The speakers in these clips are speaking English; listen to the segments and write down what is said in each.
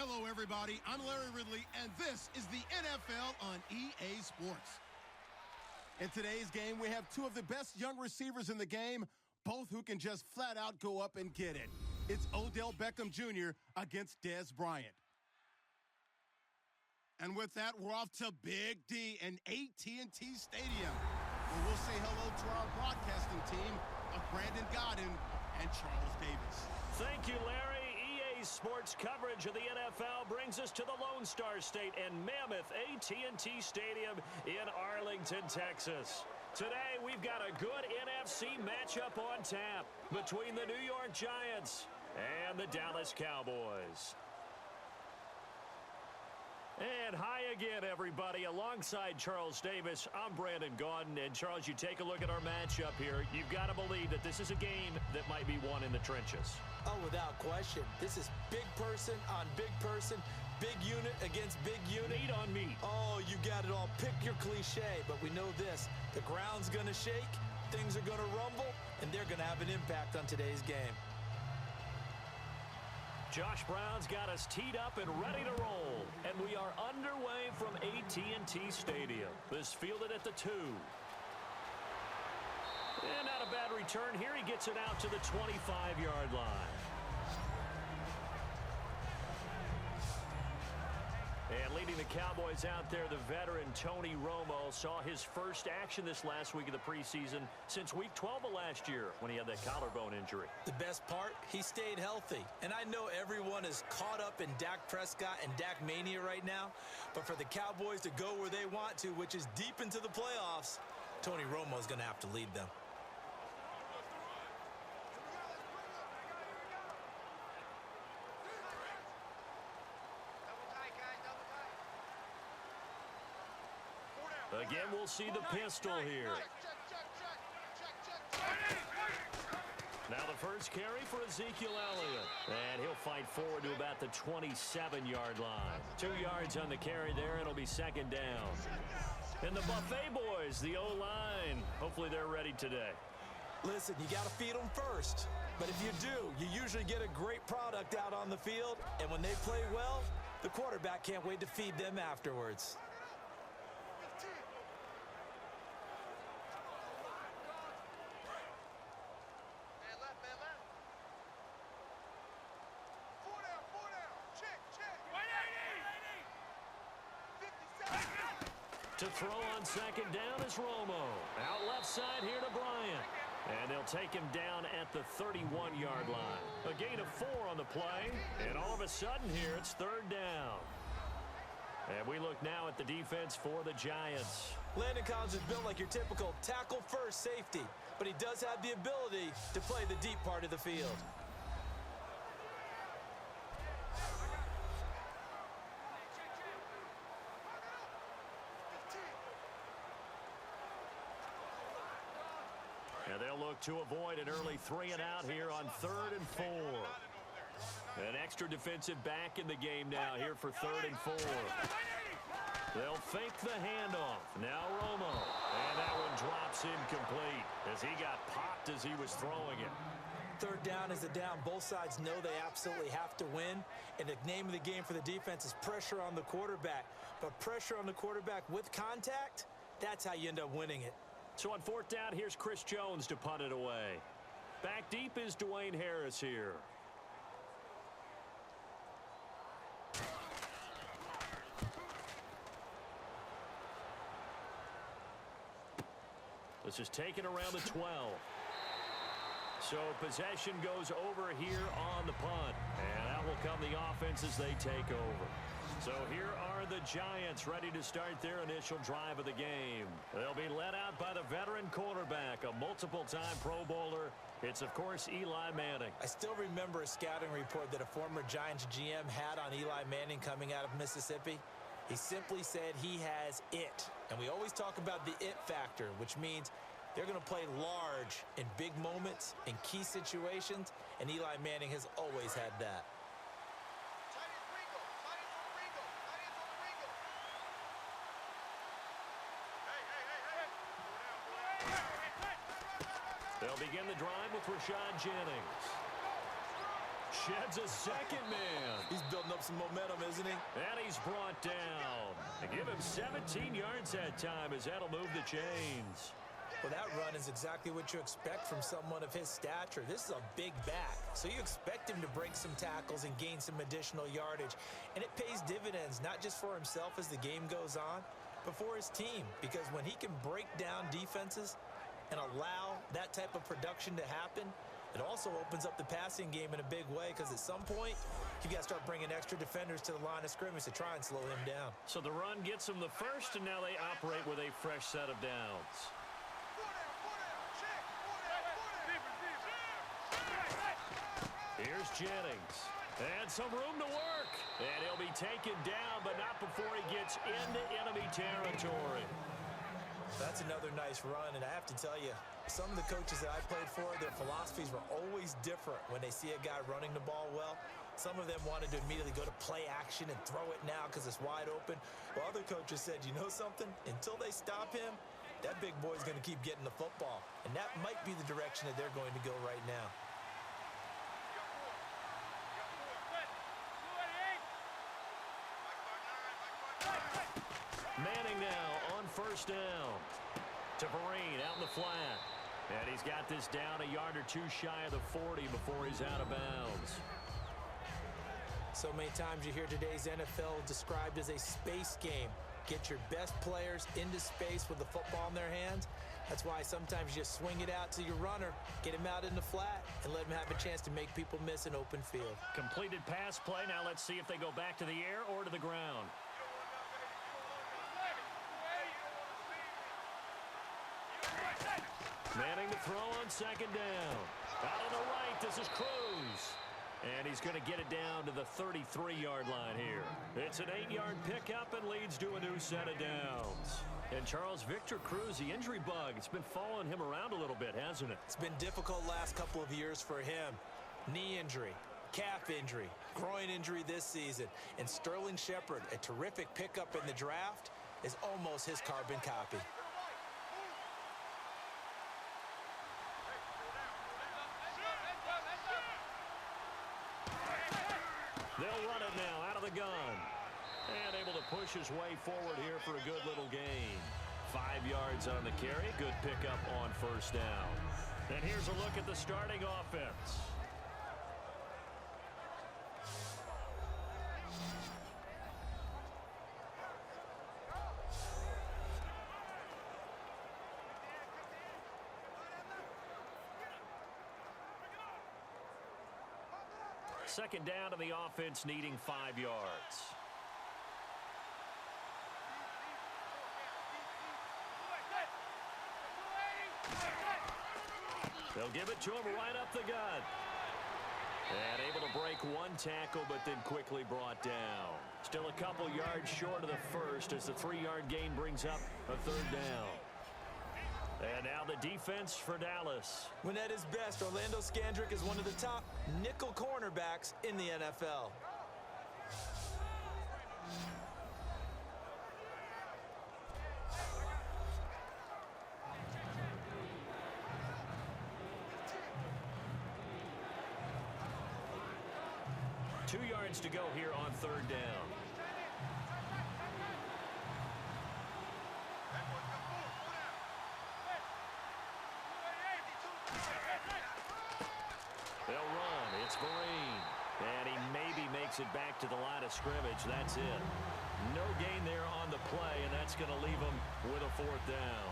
Hello, everybody. I'm Larry Ridley, and this is the NFL on EA Sports. In today's game, we have two of the best young receivers in the game, both who can just flat out go up and get it. It's Odell Beckham Jr. against Dez Bryant. And with that, we're off to Big D and AT&T Stadium, where we'll say hello to our broadcasting team of Brandon Godden and Charles Davis. Thank you, Larry. EA Sports coverage of the NFL brings us to the Lone Star State and mammoth AT&T Stadium in Arlington, Texas. Today, we've got a good NFC matchup on tap between the New York Giants and the Dallas Cowboys. And hi again, everybody. Alongside Charles Davis, I'm Brandon Gaudin. And, Charles, you take a look at our matchup here. You've got to believe that this is a game that might be won in the trenches. Oh, without question. This is big person on big person, big unit against big unit. Meat on meat. Oh, you got it all. Pick your cliche, but we know this. The ground's going to shake, things are going to rumble, and they're going to have an impact on today's game. Josh Brown's got us teed up and ready to roll. And we are underway from AT&T Stadium. This fielded at the 2. And not a bad return here. He gets it out to the 25-yard line. And leading the Cowboys out there, the veteran Tony Romo saw his first action this last week of the preseason since week 12 of last year when he had that collarbone injury. The best part, he stayed healthy. And I know everyone is caught up in Dak Prescott and Dak mania right now, but for the Cowboys to go where they want to, which is deep into the playoffs, Tony Romo is going to have to lead them. Again, we'll see the pistol here. Now the first carry for Ezekiel Elliott. And he'll fight forward to about the 27-yard line. 2 yards on the carry there, and it'll be second down. And the Buffet boys, the O-line, hopefully they're ready today. Listen, you got to feed them first. But if you do, you usually get a great product out on the field. And when they play well, the quarterback can't wait to feed them afterwards. To throw on second down is Romo. Out left side here to Bryant. And they'll take him down at the 31-yard line. A gain of 4 on the play. And all of a sudden here, it's third down. And we look now at the defense for the Giants. Landon Collins is built like your typical tackle-first safety, but he does have the ability to play the deep part of the field. And they'll look to avoid an early 3-and-out here on 3rd and 4. An extra defensive back in the game now here for 3rd and 4. They'll fake the handoff. Now Romo. And that one drops incomplete as he got popped as he was throwing it. Third down is a down. Both sides know they absolutely have to win. And the name of the game for the defense is pressure on the quarterback. But pressure on the quarterback with contact, that's how you end up winning it. So on 4th down, here's Chris Jones to punt it away. Back deep is Dwayne Harris here. This is taken around the 12. So possession goes over here on the punt. And out will come the offense as they take over. So here are the Giants ready to start their initial drive of the game. They'll be led out by the veteran quarterback, a multiple-time Pro Bowler. It's, of course, Eli Manning. I still remember a scouting report that a former Giants GM had on Eli Manning coming out of Mississippi. He simply said he has it. And we always talk about the it factor, which means they're going to play large in big moments, in key situations, and Eli Manning has always had that. They'll begin the drive with Rashad Jennings. sheds a second man. He's building up some momentum, isn't he? And he's brought down. They give him 17 yards that time as that'll move the chains. Well, that run is exactly what you expect from someone of his stature. This is a big back, so you expect him to break some tackles and gain some additional yardage. And it pays dividends, not just for himself as the game goes on, but for his team. Because when he can break down defenses and allow that type of production to happen, it also opens up the passing game in a big way, because at some point, you've got to start bringing extra defenders to the line of scrimmage to try and slow him down. So the run gets him the first, and now they operate with a fresh set of downs. Here's Jennings. And some room to work. And he'll be taken down, but not before he gets into enemy territory. That's another nice run, and I have to tell you, some of the coaches that I played for, their philosophies were always different when they see a guy running the ball well. Some of them wanted to immediately go to play action and throw it now because it's wide open. While other coaches said, you know something? Until they stop him, that big boy's going to keep getting the football. And that might be the direction that they're going to go right now. Manning now on first down. To Bryant out in the flat. And he's got this down a yard or two shy of the 40 before he's out of bounds. So many times you hear today's NFL described as a space game. Get your best players into space with the football in their hands. That's why sometimes you just swing it out to your runner, get him out in the flat, and let him have a chance to make people miss an open field. Completed pass play. Now let's see if they go back to the air or to the ground. Manning to throw on second down. Out on the right, this is Cruz. And he's going to get it down to the 33-yard line here. It's an 8-yard pickup and leads to a new set of downs. And Charles, Victor Cruz, the injury bug, it's been following him around a little bit, hasn't it? It's been difficult last couple of years for him. Knee injury, calf injury, groin injury this season. And Sterling Shepard, a terrific pickup in the draft, is almost his carbon copy. They'll run it now out of the gun. And able to push his way forward here for a good little gain. 5 yards on the carry. Good pickup on first down. And here's a look at the starting offense. Second down, and the offense needing 5 yards. They'll give it to him right up the gut. And able to break one tackle, but then quickly brought down. Still a couple yards short of the first as the 3-yard gain brings up a third down. And now the defense for Dallas. When at his best, Orlando Scandrick is one of the top nickel cornerbacks in the NFL. Two yards to go here on third down. They'll run. It's Bryant. And he maybe makes it back to the line of scrimmage. That's it. No gain there on the play, and that's going to leave him with a fourth down.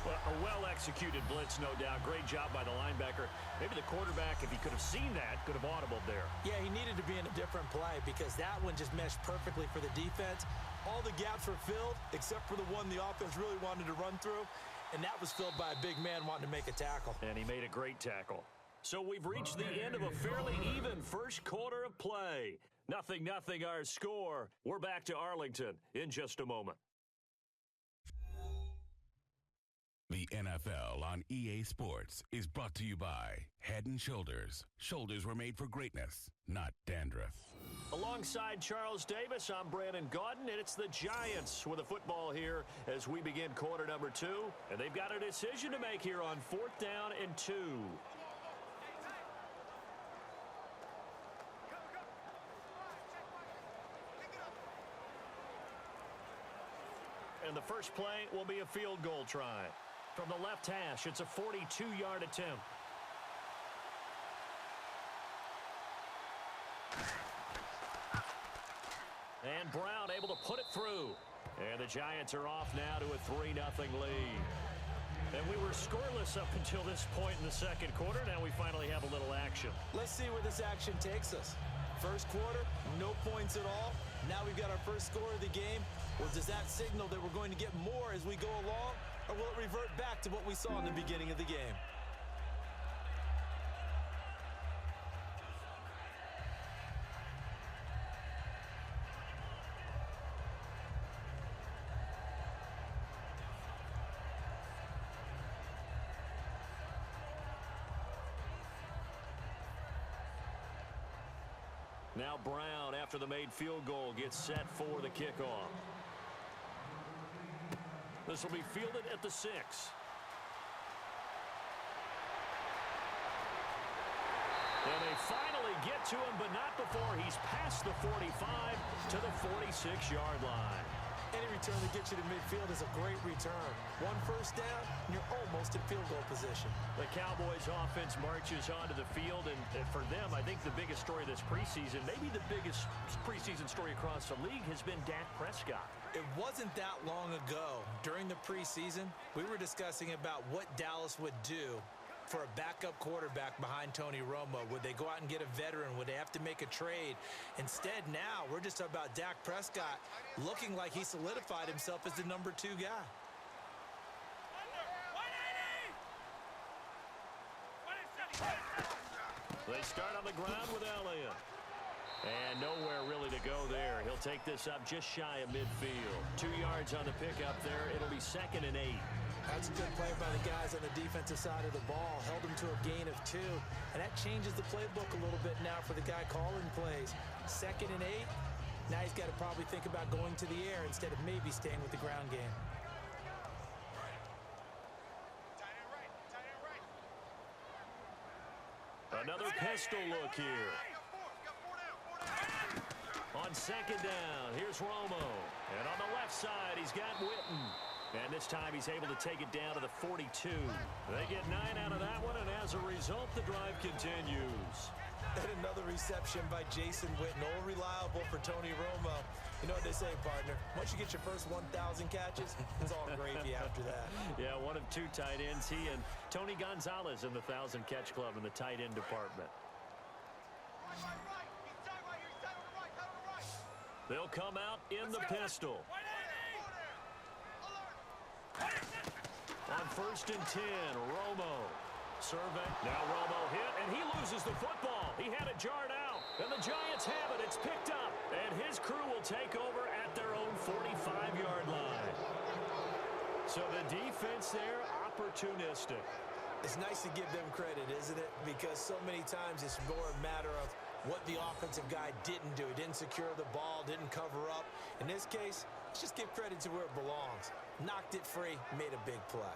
Well, a well-executed blitz, no doubt. Great job by the linebacker. Maybe the quarterback, if he could have seen that, could have audibled there. Yeah, he needed to be in a different play because that one just meshed perfectly for the defense. All the gaps were filled except for the one the offense really wanted to run through, and that was filled by a big man wanting to make a tackle. And he made a great tackle. So we've reached the end of a fairly even first quarter of play. 0-0 our score. We're back to Arlington in just a moment. The NFL on EA Sports is brought to you by Head & Shoulders. Shoulders were made for greatness, not dandruff. Alongside Charles Davis, I'm Brandon Gaudin, and it's the Giants with a football here as we begin quarter number 2. And they've got a decision to make here on 4th down and 2. And the first play will be a field goal try. From the left hash, it's a 42-yard attempt. And Brown able to put it through. And the Giants are off now to a 3-0 lead. And we were scoreless up until this point in the second quarter. Now we finally have a little action. Let's see where this action takes us. First quarter, no points at all. Now we've got our first score of the game. Well, does that signal that we're going to get more as we go along? Or will it revert back to what we saw in the beginning of the game? Now Brown, after the made field goal, gets set for the kickoff. This will be fielded at the 6. And they finally get to him, but not before he's past the 45 to the 46-yard line. Any return that gets you to midfield is a great return. One first down, and you're almost in field goal position. The Cowboys offense marches onto the field, and for them, I think the biggest story this preseason, maybe the biggest preseason story across the league, has been Dak Prescott. It wasn't that long ago, during the preseason, we were discussing about what Dallas would do for a backup quarterback behind Tony Romo. Would they go out and get a veteran? Would they have to make a trade? Instead, now, we're just talking about Dak Prescott looking like he solidified himself as the number 2 guy. They start on the ground with Elliott. And nowhere really to go there. He'll take this up just shy of midfield. 2 yards on the pickup there. It'll be 2nd and 8. That's a good play by the guys on the defensive side of the ball. Held him to a gain of 2. And that changes the playbook a little bit now for the guy calling plays. 2nd and 8. Now he's got to probably think about going to the air instead of maybe staying with the ground game. Another pistol look here. On 2nd down, here's Romo. And on the left side, he's got Witten. And this time he's able to take it down to the 42. They get 9 out of that one, and as a result, the drive continues. And another reception by Jason Witten. All reliable for Tony Romo. You know what they say, partner. Once you get your first 1,000 catches, it's all gravy after that. Yeah, one of 2 tight ends. He and Tony Gonzalez in the 1,000-catch club in the tight end department. They'll come out in the pistol. On 1st and 10, Romo. Survey. Now Romo hit, and he loses the football. He had it jarred out, and the Giants have it. It's picked up, and his crew will take over at their own 45-yard line. So the defense there, opportunistic. It's nice to give them credit, isn't it? Because so many times it's more a matter of what the offensive guy didn't do. He didn't secure the ball, didn't cover up. In this case, let's just give credit to where it belongs. Knocked it free, made a big play.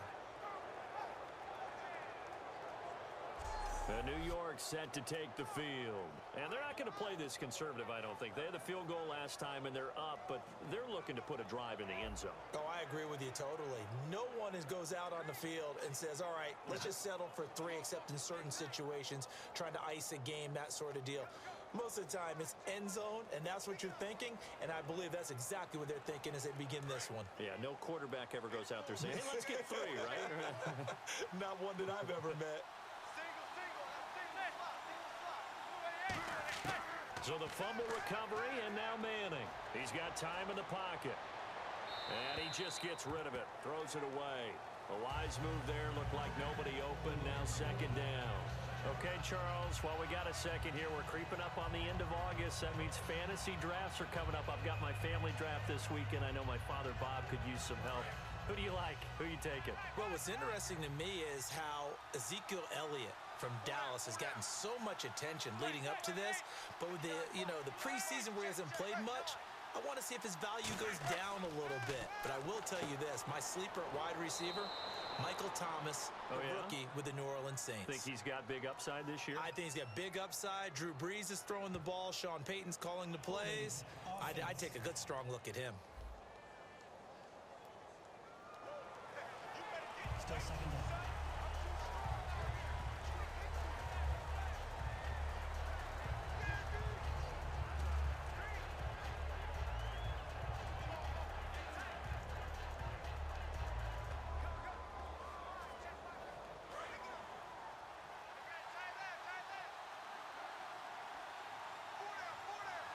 New York set to take the field. And they're not going to play this conservative, I don't think. They had the field goal last time, and they're up, but they're looking to put a drive in the end zone. Oh, I agree with you totally. No one goes out on the field and says, all right, let's just settle for 3, except in certain situations, trying to ice a game, that sort of deal. Most of the time, it's end zone, and that's what you're thinking, and I believe that's exactly what they're thinking as they begin this one. Yeah, no quarterback ever goes out there saying, hey, let's get 3, right? Not one that I've ever met. So the fumble recovery, and now Manning. He's got time in the pocket. And he just gets rid of it, throws it away. A wise move there, looked like nobody open, now 2nd down. Okay, Charles, while we got a second here, we're creeping up on the end of August. That means fantasy drafts are coming up. I've got my family draft this weekend. I know my father, Bob, could use some help. Who do you like? Who you taking? Well, what's interesting to me is how Ezekiel Elliott from Dallas has gotten so much attention leading up to this. But with the preseason where he hasn't played much, I want to see if his value goes down a little bit. But I will tell you this, my sleeper at wide receiver, Michael Thomas, rookie with the New Orleans Saints. Think he's got big upside this year? I think he's got big upside. Drew Brees is throwing the ball. Sean Payton's calling the plays. I'd take a good, strong look at him. Still second down.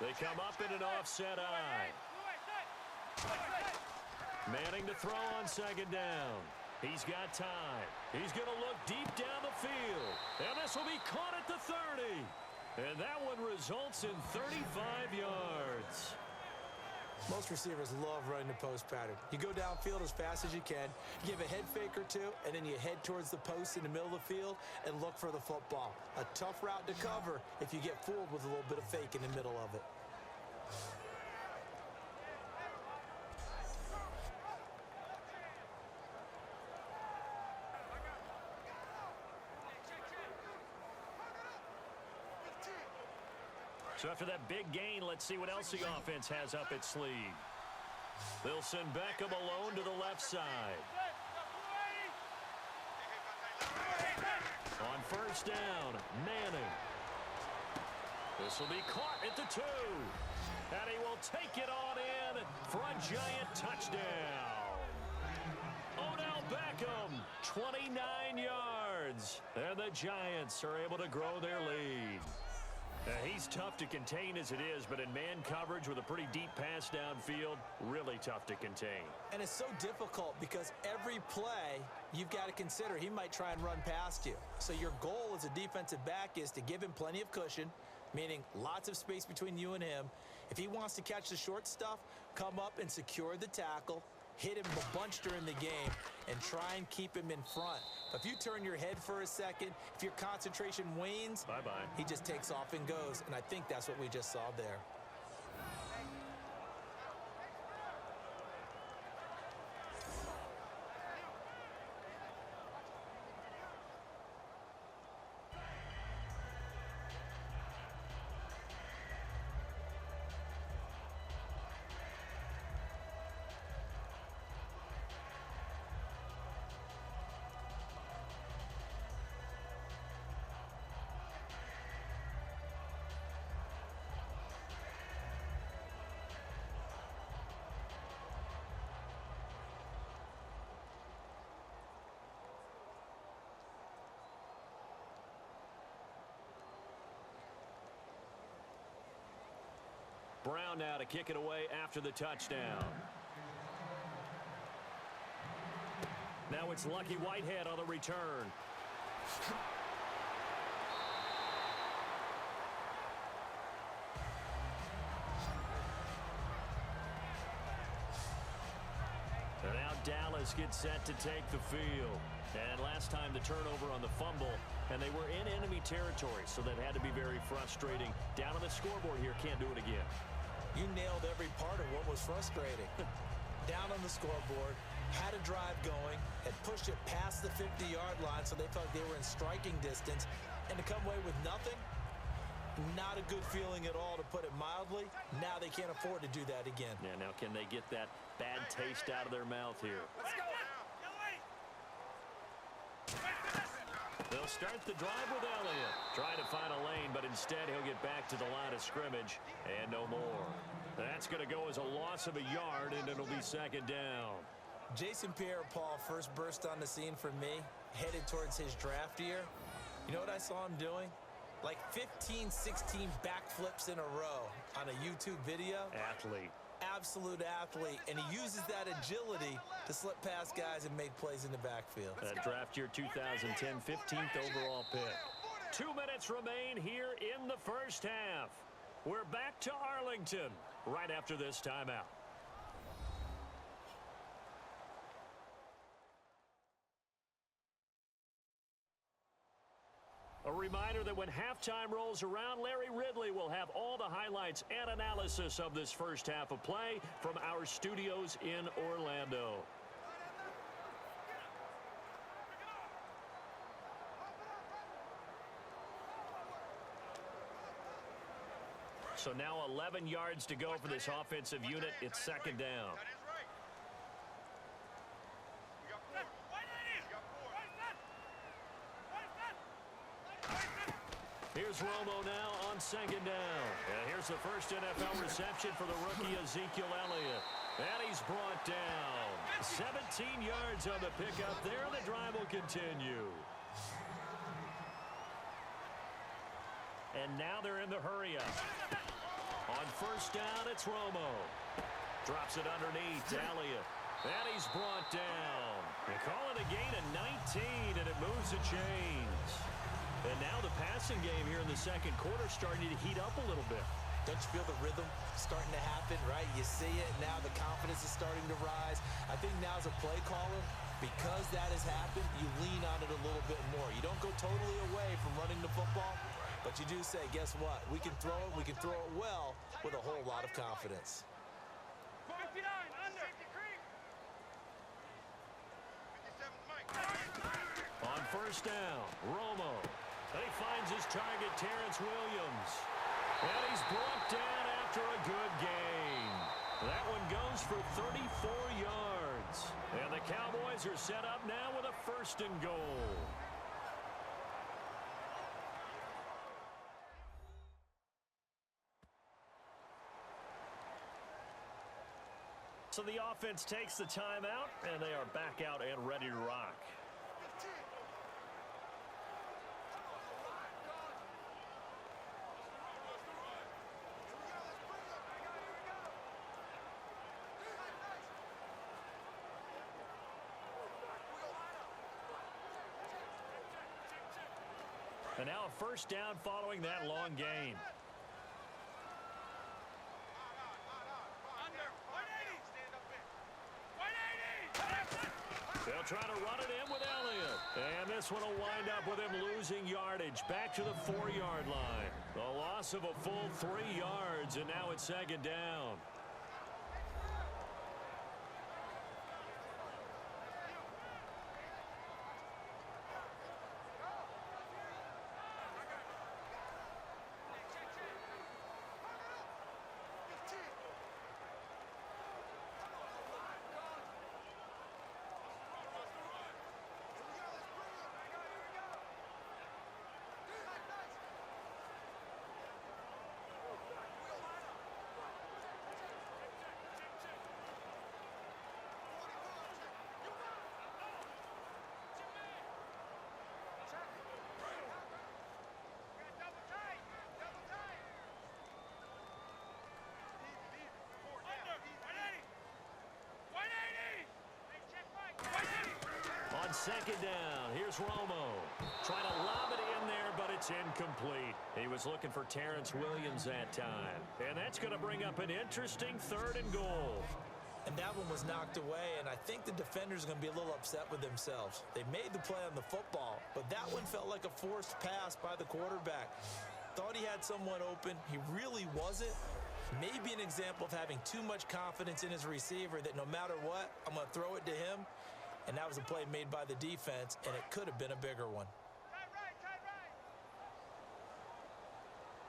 They come up in an offset eye. Manning to throw on second down. He's got time. He's going to look deep down the field. And this will be caught at the 30. And that one results in 35 yards. Most receivers love running the post pattern. You go downfield as fast as you can, give a head fake or two, and then you head towards the post in the middle of the field and look for the football. A tough route to cover if you get fooled with a little bit of fake in the middle of it. So after that big gain, let's see what else the offense has up its sleeve. They'll send Beckham alone to the left side. On first down, Manning. This will be caught at the 2. And he will take it on in for a giant touchdown. Odell Beckham, 29 yards. And the Giants are able to grow their lead. He's tough to contain as it is, but in man coverage with a pretty deep pass downfield, really tough to contain. And it's so difficult because every play you've got to consider he might try and run past you. So your goal as a defensive back is to give him plenty of cushion, meaning lots of space between you and him. If he wants to catch the short stuff, come up and secure the tackle, hit him a bunch during the game, and try and keep him in front. But if you turn your head for a second, if your concentration wanes, bye-bye. He just takes off and goes, and I think that's what we just saw there. Brown now to kick it away after the touchdown. Now it's Lucky Whitehead on the return. And now Dallas gets set to take the field. And last time the turnover on the fumble, and they were in enemy territory, so that had to be very frustrating. Down on the scoreboard here, can't do it again. You nailed every part of what was frustrating. Down on the scoreboard, had a drive going, had pushed it past the 50-yard line so they felt they were in striking distance, and to come away with nothing, not a good feeling at all, to put it mildly. Now they can't afford to do that again. Yeah, now can they get that bad taste out of their mouth here? Let's go. They'll start the drive with Elliott. Trying to find a lane, but instead he'll get back to the line of scrimmage and no more. That's going to go as a loss of a yard, and it'll be second down. Jason Pierre-Paul first burst on the scene for me, headed towards his draft year. You know what I saw him doing? Like 15, 16 backflips in a row on a YouTube video. Athlete. Absolute athlete, and he uses that agility to slip past guys and make plays in the backfield. Draft year 2010, 15th overall pick. 2 minutes remain here in the first half. We're back to Arlington right after this timeout. A reminder that when halftime rolls around, Larry Ridley will have all the highlights and analysis of this first half of play from our studios in Orlando. So now 11 yards to go for this offensive unit. It's second down. Here's Romo now on second down. And here's the first NFL reception for the rookie Ezekiel Elliott. And he's brought down. 17 yards on the pickup there. The drive will continue. And now they're in the hurry-up. On first down, it's Romo. Drops it underneath to Elliott. And he's brought down. They call it a gain of 19, and it moves the chains. And now the passing game here in the second quarter starting to heat up a little bit. Don't you feel the rhythm starting to happen, right? You see it, now the confidence is starting to rise. I think now as a play caller, because that has happened, you lean on it a little bit more. You don't go totally away from running the football, but you do say, guess what? We can throw it well with a whole lot of confidence. 59, under. On first down, Romo. And he finds his target, Terrence Williams. And he's brought down after a good gain. That one goes for 34 yards. And the Cowboys are set up now with a first and goal. So the offense takes the timeout, and they are back out and ready to rock. And now a first down following that long gain. They'll try to run it in with Elliott. And this one will wind up with him losing yardage back to the 4-yard line. A loss of a full 3 yards, and now it's second down. On second down, here's Romo. Trying to lob it in there, but it's incomplete. He was looking for Terrence Williams that time. And that's going to bring up an interesting third and goal. And that one was knocked away, and I think the defenders are going to be a little upset with themselves. They made the play on the football, but that one felt like a forced pass by the quarterback. Thought he had someone open. He really wasn't. Maybe an example of having too much confidence in his receiver that no matter what, I'm going to throw it to him. And that was a play made by the defense, and it could have been a bigger one. Tight right.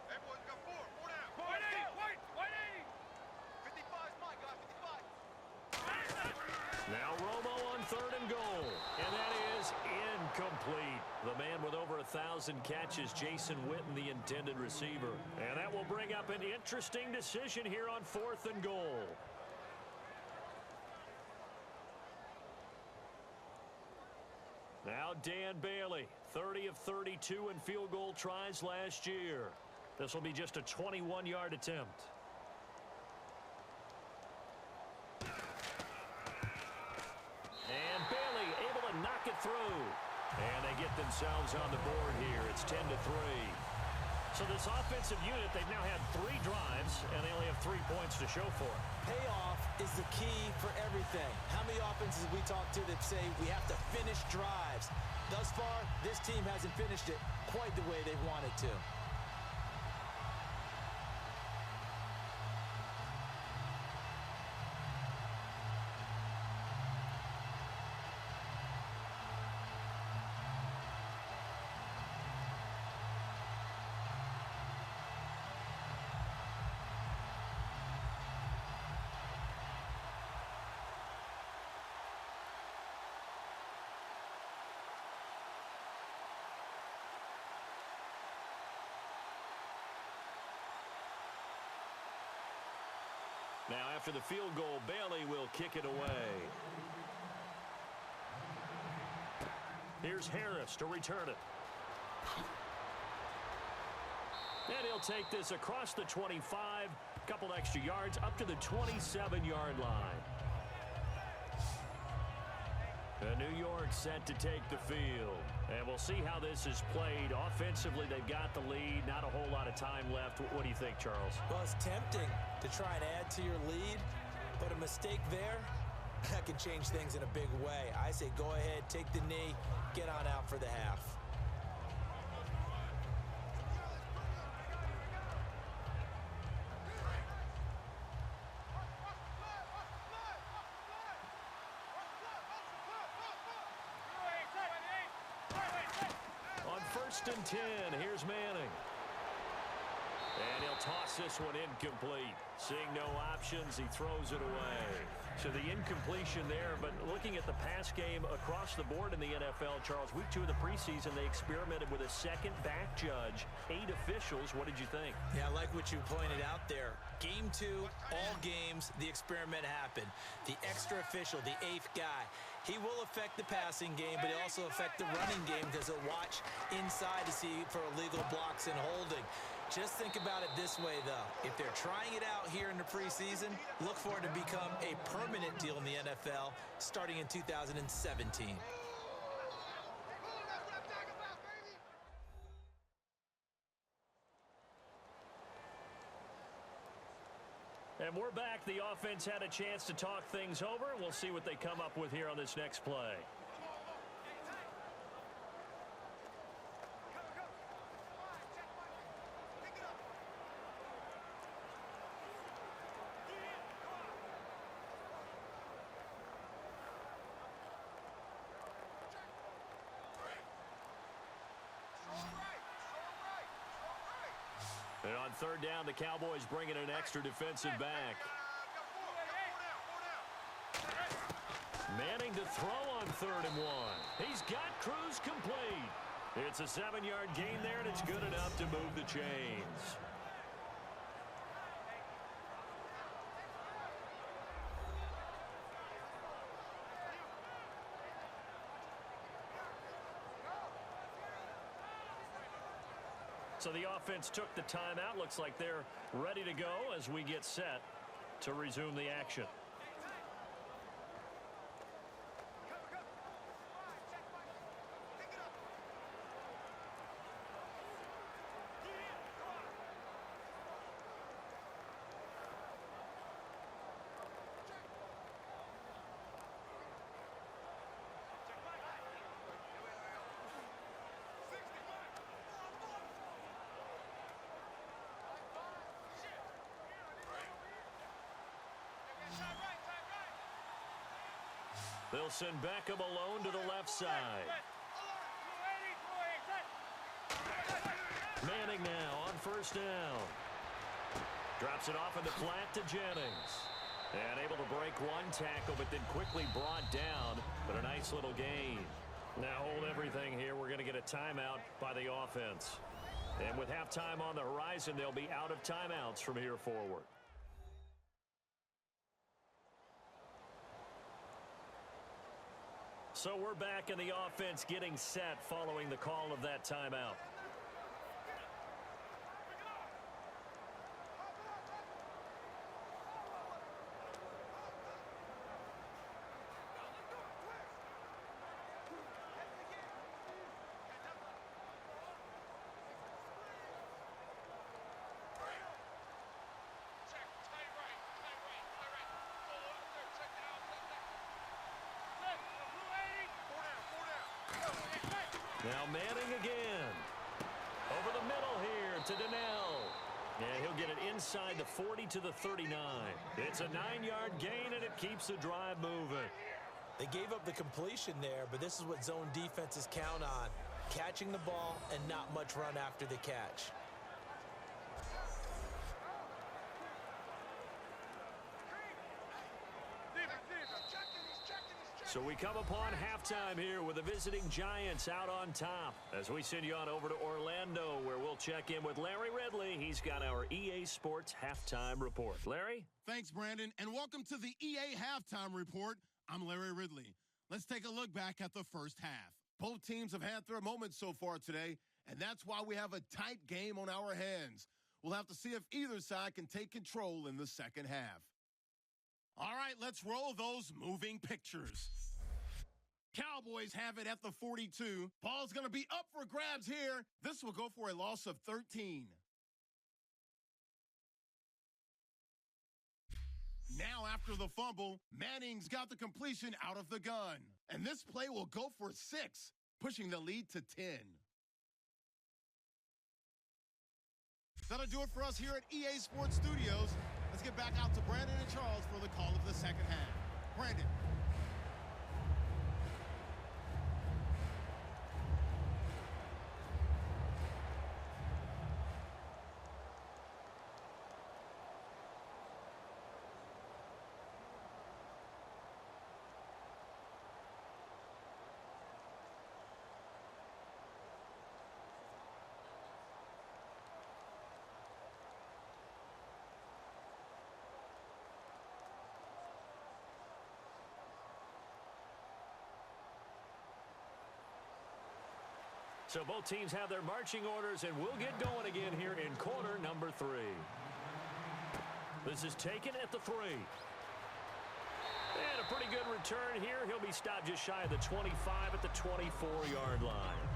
Hey, boys, got four down. White 80. 55's mine, guys, 55. Now Romo on third and goal. And that is incomplete. The man with over 1,000 catches, Jason Witten, the intended receiver. And that will bring up an interesting decision here on fourth and goal. Now Dan Bailey, 30 of 32 in field goal tries last year. This will be just a 21-yard attempt. And Bailey able to knock it through. And they get themselves on the board here. It's 10-3. So this offensive unit, they've now had 3 drives, and they only have 3 points to show for it. Payoff is the key for everything. How many offenses we talk to that say we have to finish drives? Thus far, this team hasn't finished it quite the way they wanted to. Now after the field goal, Bailey will kick it away. Here's Harris to return it. And he'll take this across the 25, a couple extra yards up to the 27-yard line. New York set to take the field. And we'll see how this is played. Offensively, they've got the lead. Not a whole lot of time left. What do you think, Charles? Well, it's tempting to try and add to your lead, but a mistake there, that can change things in a big way. I say go ahead, take the knee, get on out for the half. On 1st and 10, here's Manning. And he'll toss this one incomplete. Seeing no options, he throws it away. So the incompletion there, but looking at the pass game across the board in the NFL, Charles, week 2 of the preseason, they experimented with a second back judge, 8 officials. What did you think? Yeah, I like what you pointed out there. Game 2, all games, the experiment happened. The extra official, the 8th guy, he will affect the passing game, but he'll also affect the running game because he'll watch inside to see for illegal blocks and holding. Just think about it this way, though. If they're trying it out here in the preseason, look for it to become a permanent deal in the NFL starting in 2017. And we're back. The offense had a chance to talk things over. We'll see what they come up with here on this next play. And on 3rd down, the Cowboys bring in an extra defensive back. Manning to throw on 3rd and 1. He's got Cruz complete. It's a 7-yard gain there, and it's good enough to move the chains. So the offense took the timeout. Looks like they're ready to go as we get set to resume the action. They'll send Beckham alone to the left side. Manning now on 1st down. Drops it off in the flat to Jennings. And able to break one tackle, but then quickly brought down. But a nice little gain. Now hold everything here. We're going to get a timeout by the offense. And with halftime on the horizon, they'll be out of timeouts from here forward. So we're back in the offense getting set following the call of that timeout. Now Manning again. Over the middle here to Donnell. And he'll get it inside the 40 to the 39. It's a 9-yard gain, and it keeps the drive moving. They gave up the completion there, but this is what zone defenses count on. Catching the ball and not much run after the catch. So we come upon halftime here with the visiting Giants out on top as we send you on over to Orlando, where we'll check in with Larry Ridley. He's got our EA Sports halftime report. Larry? Thanks, Brandon, and welcome to the EA halftime report. I'm Larry Ridley. Let's take a look back at the first half. Both teams have had their moments so far today, and that's why we have a tight game on our hands. We'll have to see if either side can take control in the second half. All right, let's roll those moving pictures. Cowboys have it at the 42. Ball's going to be up for grabs here. This will go for a loss of 13. Now after the fumble, Manning's got the completion out of the gun. And this play will go for 6, pushing the lead to 10. That'll do it for us here at EA Sports Studios. Let's get back out to Brandon and Charles for the call of the second half. Brandon. So both teams have their marching orders, and we'll get going again here in quarter number 3. This is taken at the 3. And a pretty good return here. He'll be stopped just shy of the 25 at the 24-yard line.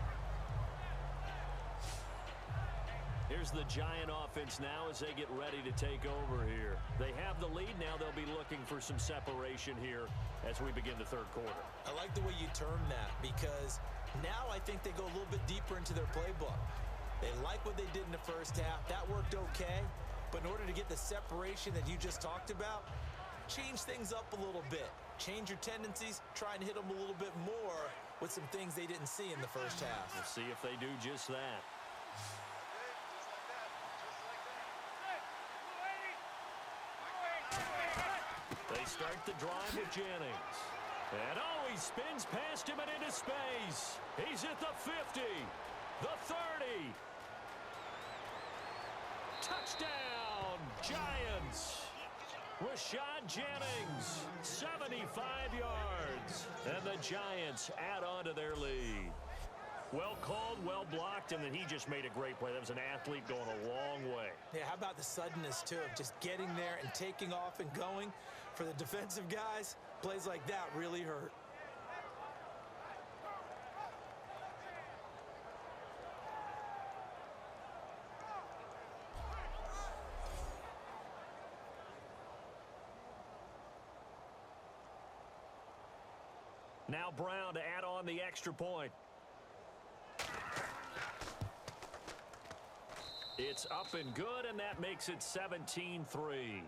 Here's the Giant offense now as they get ready to take over here. They have the lead. Now they'll be looking for some separation here as we begin the third quarter. I like the way you term that, because now I think they go a little bit deeper into their playbook. They like what they did in the first half. That worked okay. But in order to get the separation that you just talked about, change things up a little bit. Change your tendencies. Try and hit them a little bit more with some things they didn't see in the first half. We'll see if they do just that. They start the drive with Jennings. And he spins past him and into space. He's at the 50, the 30. Touchdown, Giants. Rashad Jennings, 75 yards. And the Giants add on to their lead. Well called, well blocked, and then he just made a great play. That was an athlete going a long way. Yeah, how about the suddenness, too, of just getting there and taking off and going? For the defensive guys, plays like that really hurt. Now Brown to add on the extra point. It's up and good, and that makes it 17-3.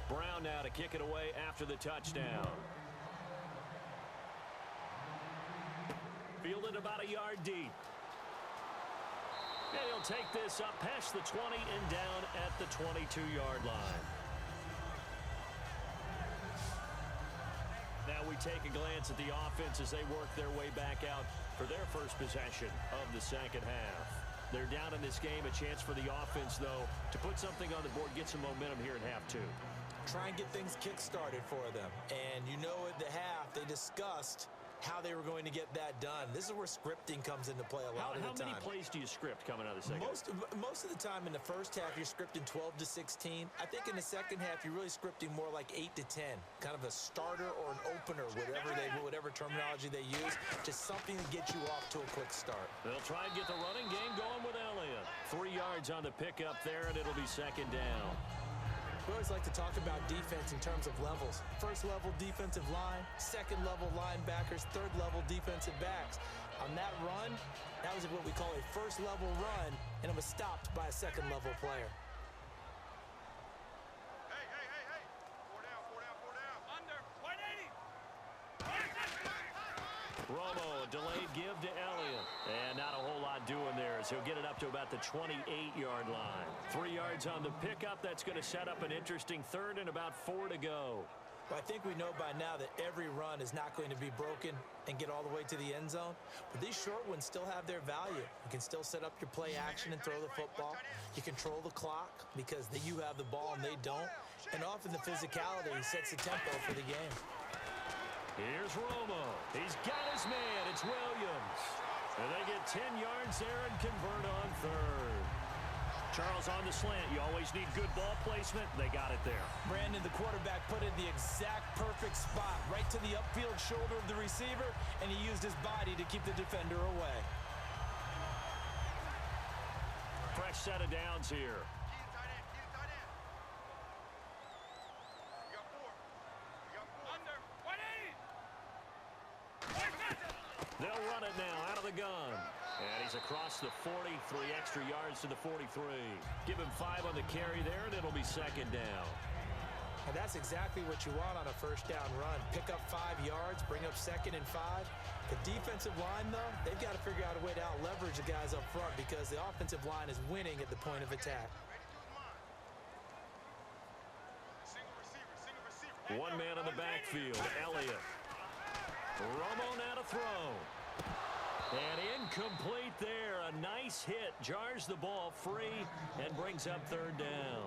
Brown now to kick it away after the touchdown. Fielded about a yard deep. And he'll take this up past the 20 and down at the 22-yard line. Now we take a glance at the offense as they work their way back out for their first possession of the second half. They're down in this game. A chance for the offense, though, to put something on the board, get some momentum here in half 2. Try and get things kick-started for them. And you know at the half, they discussed how they were going to get that done. This is where scripting comes into play a lot of the time. How many plays do you script coming out of the second? Most of the time in the first half, you're scripting 12 to 16. I think in the second half, you're really scripting more like 8 to 10. Kind of a starter or an opener, whatever terminology they use. Just something to get you off to a quick start. They'll try and get the running game going with Elliott. 3 yards on the pickup there, and it'll be second down. We always like to talk about defense in terms of levels. First level defensive line, second level linebackers, third level defensive backs. On that run, that was what we call a first level run, and it was stopped by a second level player. Hey. 4 down. Under. 180. Romo, a delayed give to Elliott. And not a whole lot doing there as he'll get it up to about the 28-yard line. 3 yards on the pickup. That's going to set up an interesting third and about 4 to go. Well, I think we know by now that every run is not going to be broken and get all the way to the end zone. But these short ones still have their value. You can still set up your play action and throw the football. You control the clock because you have the ball and they don't. And often the physicality sets the tempo for the game. Here's Romo. He's got his man. It's Williams. And they get 10 yards there and convert on third. Charles, on the slant, you always need good ball placement. They got it there. Brandon, the quarterback, put it in the exact perfect spot, right to the upfield shoulder of the receiver, and he used his body to keep the defender away. Fresh set of downs here. Tight end. You got 4. Under. 180. They'll run it now out of the gun. And he's across the 40, 3 extra yards to the 43. Give him 5 on the carry there, and it'll be second down. And that's exactly what you want on a first down run. Pick up 5 yards, bring up second and 5. The defensive line, though, they've got to figure out a way to out-leverage the guys up front because the offensive line is winning at the point of attack. Single receiver. One man on the backfield, Elliott. Romo now to throw. And incomplete there. A nice hit. Jars the ball free and brings up third down.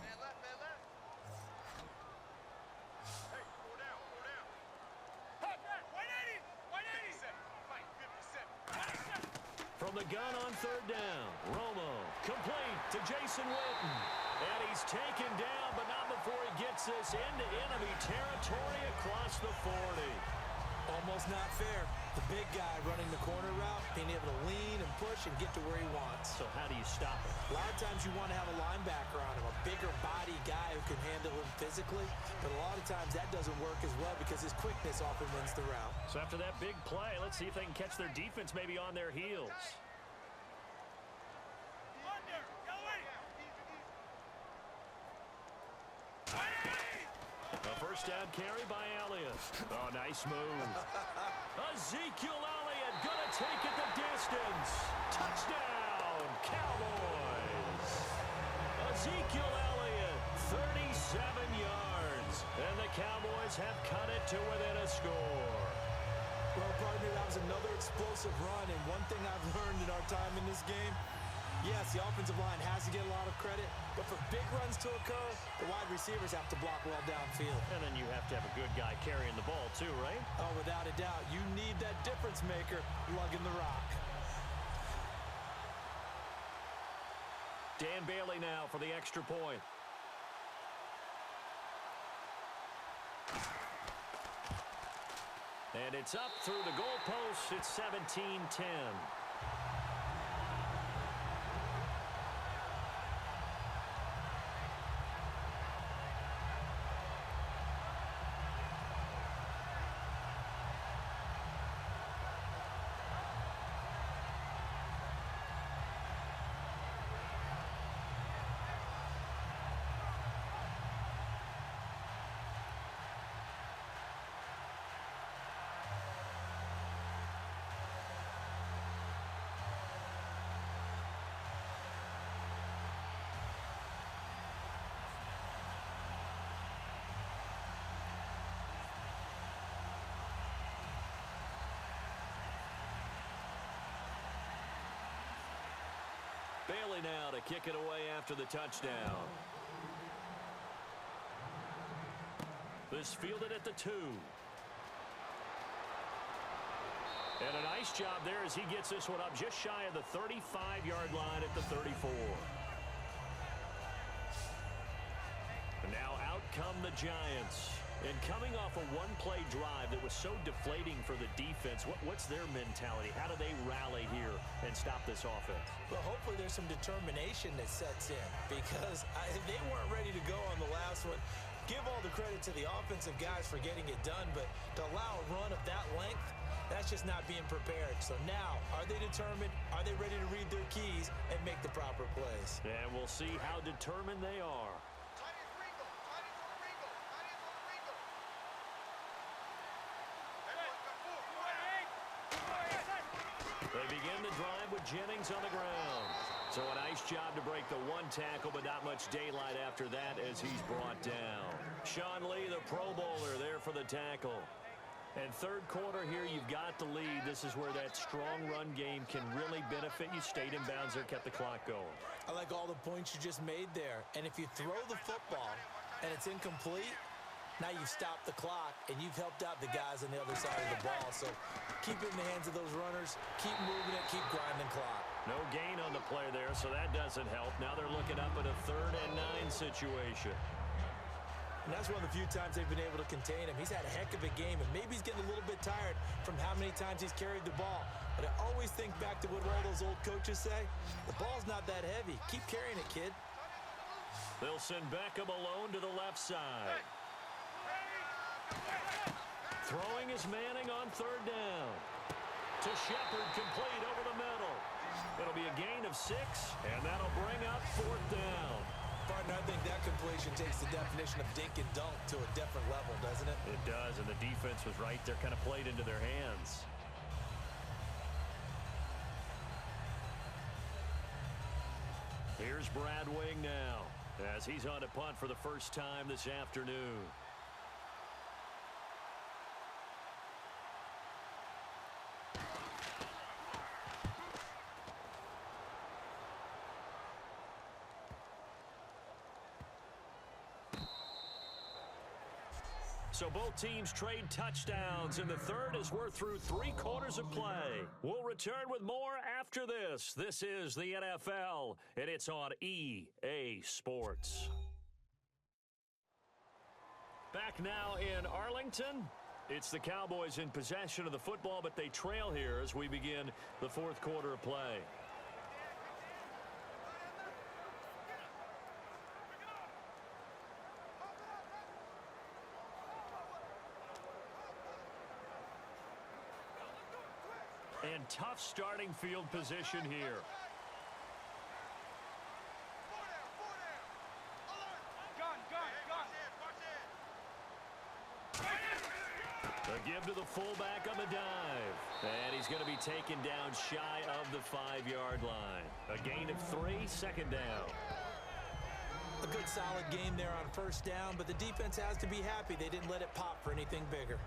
Man left. Hey, 4 down. 180. Fight 57. From the gun on third down, Romo complete to Jason Witten. And he's taken down, but not before he gets this into enemy territory across the 40. Almost not fair. The big guy running the corner route, being able to lean and push and get to where he wants. So how do you stop it? A lot of times you want to have a linebacker on him, a bigger body guy who can handle him physically. But a lot of times that doesn't work as well because his quickness often wins the route. So after that big play, let's see if they can catch their defense maybe on their heels. A first down carry by Elliott. Oh, nice move. Ezekiel Elliott gonna take it the distance. Touchdown, Cowboys. Ezekiel Elliott, 37 yards. And the Cowboys have cut it to within a score. Well, partner, that was another explosive run. And one thing I've learned in our time in this game, yes, the offensive line has to get a lot of credit, but for big runs to occur, the wide receivers have to block well downfield. And then you have to have a good guy carrying the ball too, right? Oh, without a doubt. You need that difference maker lugging the rock. Dan Bailey now for the extra point. And it's up through the goalposts. It's 17-10. Bailey now to kick it away after the touchdown. This fielded at the 2. And a nice job there as he gets this one up just shy of the 35-yard line at the 34. And now out come the Giants. And coming off a one-play drive that was so deflating for the defense, what's their mentality? How do they rally here and stop this offense? Well, hopefully there's some determination that sets in because they weren't ready to go on the last one. Give all the credit to the offensive guys for getting it done, but to allow a run of that length, that's just not being prepared. So now, are they determined? Are they ready to read their keys and make the proper plays? And we'll see how determined they are. They begin the drive with Jennings on the ground. So a nice job to break the one tackle, but not much daylight after that as he's brought down. Sean Lee, the Pro Bowler, there for the tackle. And third quarter here, you've got the lead. This is where that strong run game can really benefit you. Stayed in bounds there, kept the clock going. I like all the points you just made there. And if you throw the football and it's incomplete, now you've stopped the clock, and you've helped out the guys on the other side of the ball. So keep it in the hands of those runners. Keep moving it. Keep grinding clock. No gain on the play there, so that doesn't help. Now they're looking up at a 3rd and 9 situation. And that's one of the few times they've been able to contain him. He's had a heck of a game, and maybe he's getting a little bit tired from how many times he's carried the ball. But I always think back to what all those old coaches say. The ball's not that heavy. Keep carrying it, kid. They'll send Beckham alone to the left side. Throwing is Manning on 3rd down. To Shepard, complete over the middle. It'll be a gain of 6, and that'll bring up 4th down. Partner, I think that completion takes the definition of dink and dunk to a different level, doesn't it? It does, and the defense was right there, kind of played into their hands. Here's Brad Wing now, as he's on to punt for the first time this afternoon. So both teams trade touchdowns in the third as we're through 3 quarters of play. We'll return with more after this. This is the NFL, and it's on EA Sports. Back now in Arlington. It's the Cowboys in possession of the football, but they trail here as we begin the 4th quarter of play. And tough starting field position here. A give to the fullback on the dive. And he's going to be taken down shy of the 5-yard line. A gain of 3, 2nd down. A good solid game there on 1st down, but the defense has to be happy they didn't let it pop for anything bigger.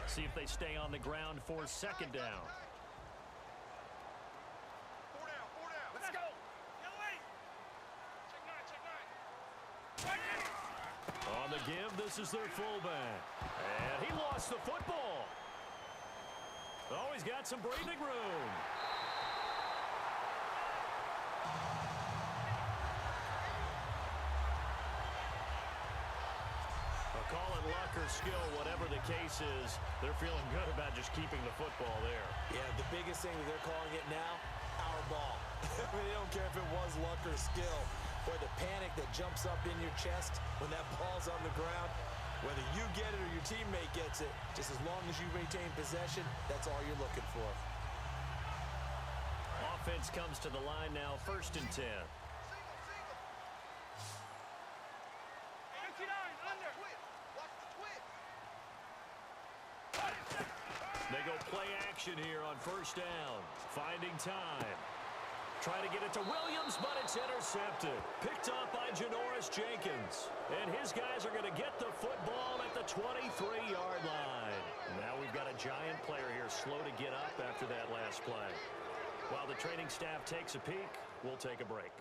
See if they stay on the ground for 2nd down. 4 down, 4 down. Let's go. Check 9. On the give, this is their fullback. And he lost the football. Oh, he's got some breathing room. Call it luck or skill, whatever the case is, they're feeling good about just keeping the football there. Yeah, the biggest thing that they're calling it now, our ball. I mean, they don't care if it was luck or skill. Or the panic that jumps up in your chest when that ball's on the ground. Whether you get it or your teammate gets it, just as long as you maintain possession, that's all you're looking for. Offense comes to the line now, 1st and 10. They go play action here on 1st down. Finding time. Try to get it to Williams, but it's intercepted. Picked up by Janoris Jenkins. And his guys are going to get the football at the 23-yard line. Now we've got a Giant player here slow to get up after that last play. While the training staff takes a peek, we'll take a break.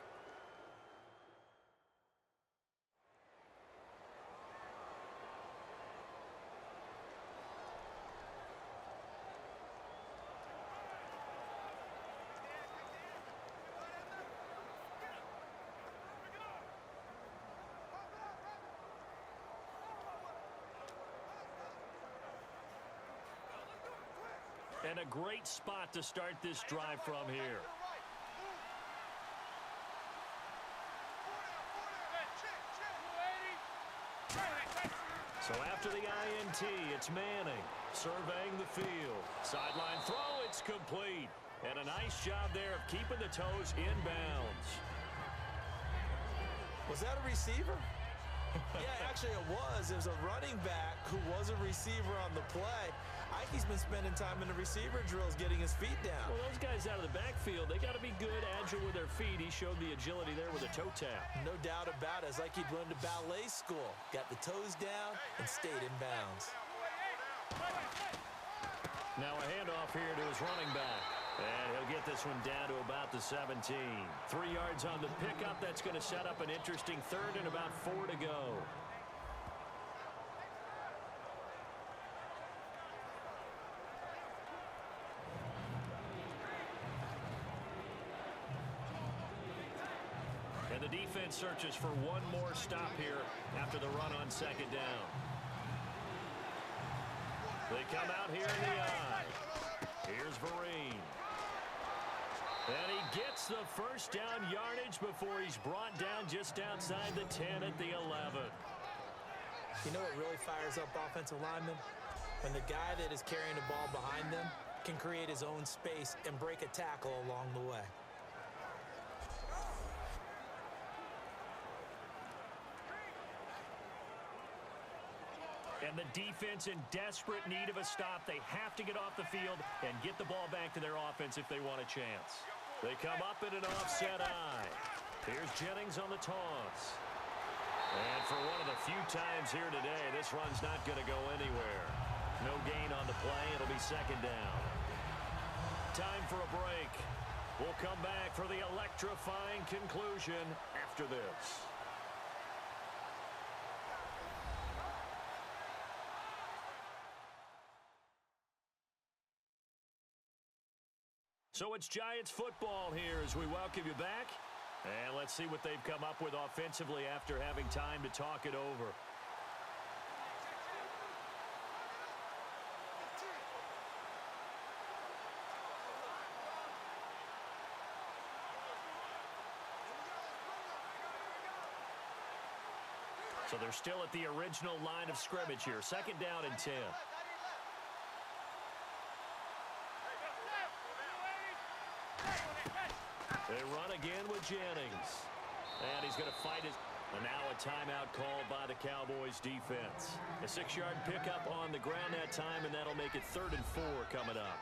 And a great spot to start this drive from here. So after the INT, it's Manning surveying the field. Sideline throw, it's complete. And a nice job there of keeping the toes in bounds. Was that a receiver? Yeah, actually it was. It was a running back who was a receiver on the play. Ikey's been spending time in the receiver drills getting his feet down. Well, those guys out of the backfield, they got to be good, agile with their feet. He showed the agility there with a toe tap. No doubt about it. It's like he'd run to ballet school. Got the toes down and stayed in bounds. Now a handoff here to his running back. And he'll get this one down to about the 17. 3 yards on the pickup. That's going to set up an interesting third and about 4 to go. And the defense searches for one more stop here after the run on second down. They come out here in the eye. Here's Vereen. And he gets the first down yardage before he's brought down just outside the 10 at the 11. You know what really fires up offensive linemen? When the guy that is carrying the ball behind them can create his own space and break a tackle along the way. And the defense in desperate need of a stop. They have to get off the field and get the ball back to their offense if they want a chance. They come up in an offset eye. Here's Jennings on the toss. And for one of the few times here today, this run's not going to go anywhere. No gain on the play. It'll be second down. Time for a break. We'll come back for the electrifying conclusion after this. So it's Giants football here as we welcome you back. And let's see what they've come up with offensively after having time to talk it over. So they're still at the original line of scrimmage here. Second down and 10. They run again with Jennings. And he's going to fight it. And now a timeout called by the Cowboys defense. A 6-yard pickup on the ground that time, and that'll make it 3rd and 4 coming up.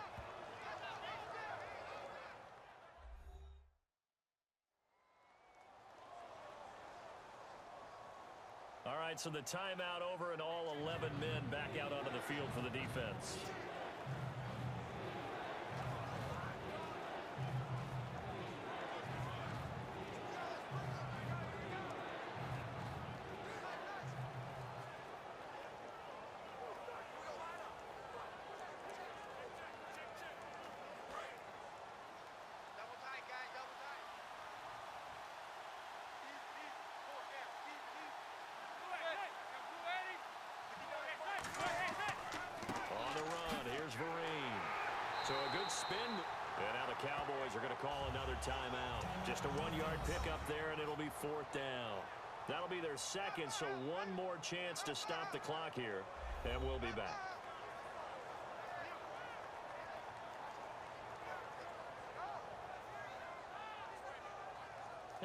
All right, so the timeout over and all 11 men back out onto the field for the defense. So a good spin. And now the Cowboys are going to call another timeout. Just a 1-yard pickup there, and it'll be 4th down. That'll be their second, so one more chance to stop the clock here, and we'll be back.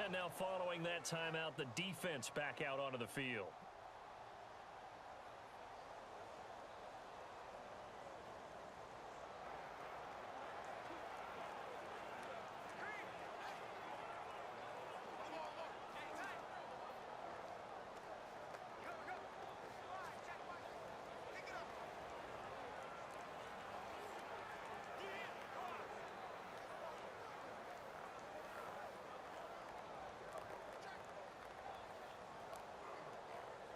And now following that timeout, the defense back out onto the field.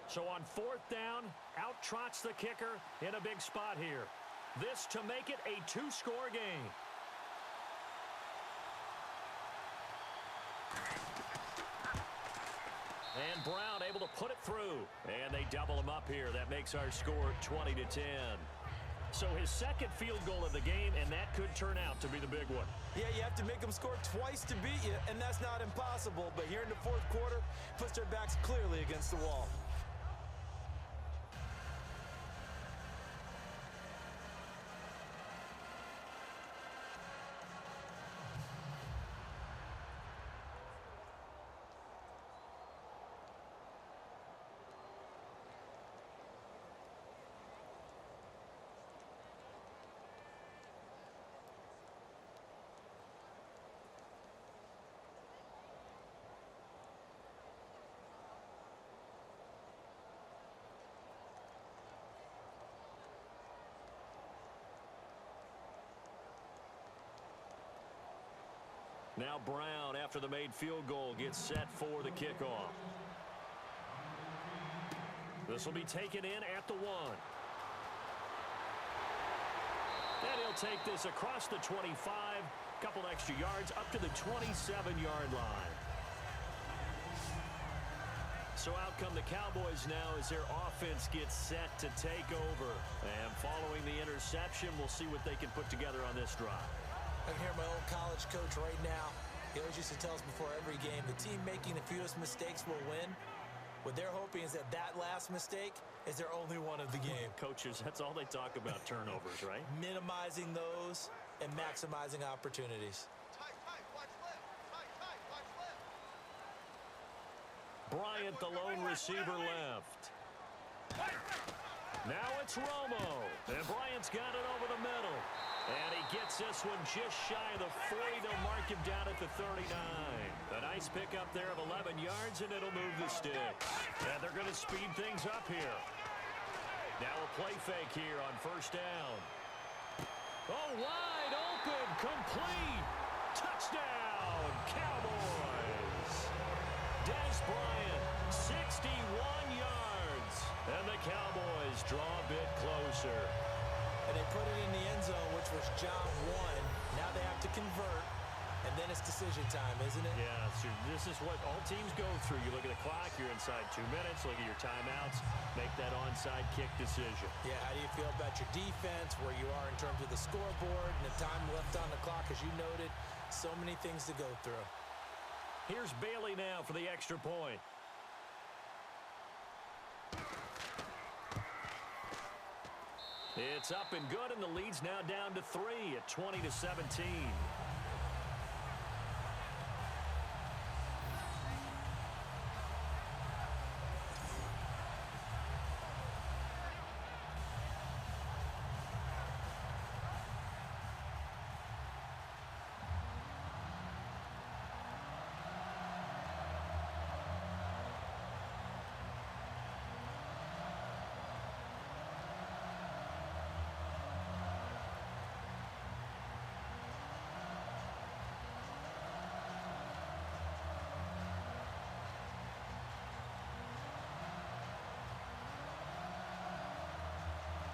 So on 4th down, out trots the kicker in a big spot here. This to make it a 2-score game. And Brown able to put it through. And they double him up here. That makes our score 20-10. So his second field goal of the game, and that could turn out to be the big one. Yeah, you have to make them score twice to beat you, and that's not impossible. But here in the 4th quarter, puts their backs clearly against the wall. Now Brown, after the made field goal, gets set for the kickoff. This will be taken in at the 1. And he'll take this across the 25, couple extra yards up to the 27-yard line. So out come the Cowboys now as their offense gets set to take over. And following the interception, we'll see what they can put together on this drive. I can hear my old college coach right now. He always used to tell us before every game, the team making the fewest mistakes will win. What they're hoping is that last mistake is their only one of the game. Coaches, that's all they talk about, turnovers, right? Minimizing those and maximizing opportunities. Tight, watch left. Tight, watch left. Bryant, the lone receiver, left. Now it's Romo. And Bryant's got it over the middle. And he gets this one just shy of the 40. They'll mark him down at the 39. A nice pickup there of 11 yards, and it'll move the sticks. And they're going to speed things up here. Now a play fake here on 1st down. Oh, wide open, complete. Touchdown, Cowboys. Des Bryant, 61 yards. And the Cowboys draw a bit closer. And they put it in the end zone, which was job 1. Now they have to convert, and then it's decision time, isn't it? Yeah, so this is what all teams go through. You look at the clock, you're inside 2 minutes, look at your timeouts, make that onside kick decision. Yeah, how do you feel about your defense, where you are in terms of the scoreboard, and the time left on the clock, as you noted? So many things to go through. Here's Bailey now for the extra point. It's up and good, and the lead's now down to 3 at 20-17.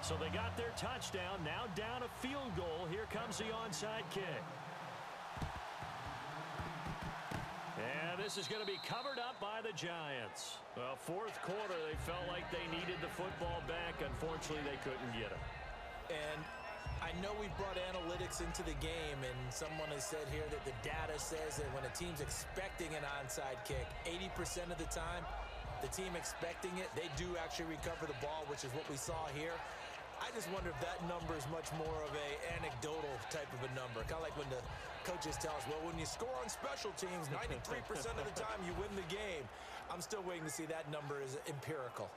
So they got their touchdown, now down a field goal. Here comes the onside kick. And this is going to be covered up by the Giants. Well, 4th quarter, they felt like they needed the football back. Unfortunately, they couldn't get it. And I know we brought analytics into the game, and someone has said here that the data says that when a team's expecting an onside kick, 80% of the time, the team expecting it, they do actually recover the ball, which is what we saw here. I just wonder if that number is much more of a anecdotal type of a number. Kind of like when the coaches tell us, well, when you score on special teams, 93% of the time you win the game. I'm still waiting to see that number is empirical.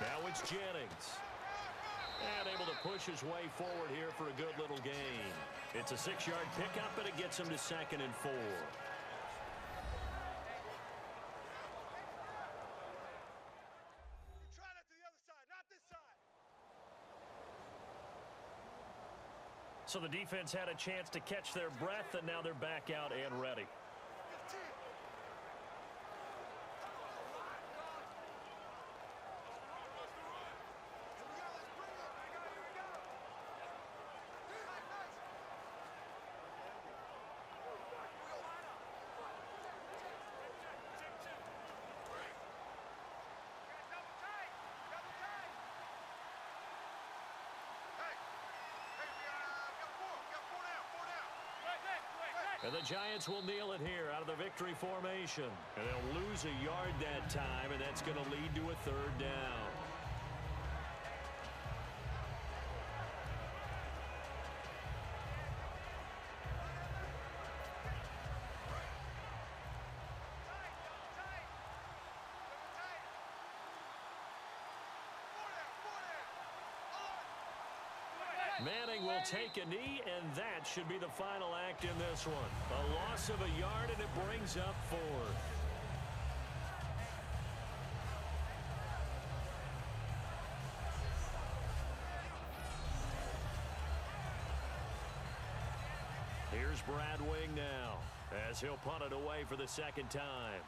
Now it's Jennings. And able to push his way forward here for a good little gain. It's a 6-yard pickup, and it gets him to 2nd and 4. So the defense had a chance to catch their breath, and now they're back out and ready. And the Giants will kneel it here out of the victory formation. And they'll lose a yard that time, and that's going to lead to a third down. Manning will take a knee, and that should be the final act in this one. A loss of a yard, and it brings up fourth. Here's Brad Wing now, as he'll punt it away for the second time.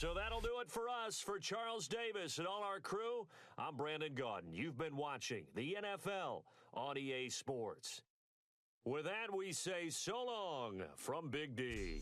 So that'll do it for us. For Charles Davis and all our crew, I'm Brandon Gaudin. You've been watching the NFL on EA Sports. With that, we say so long from Big D.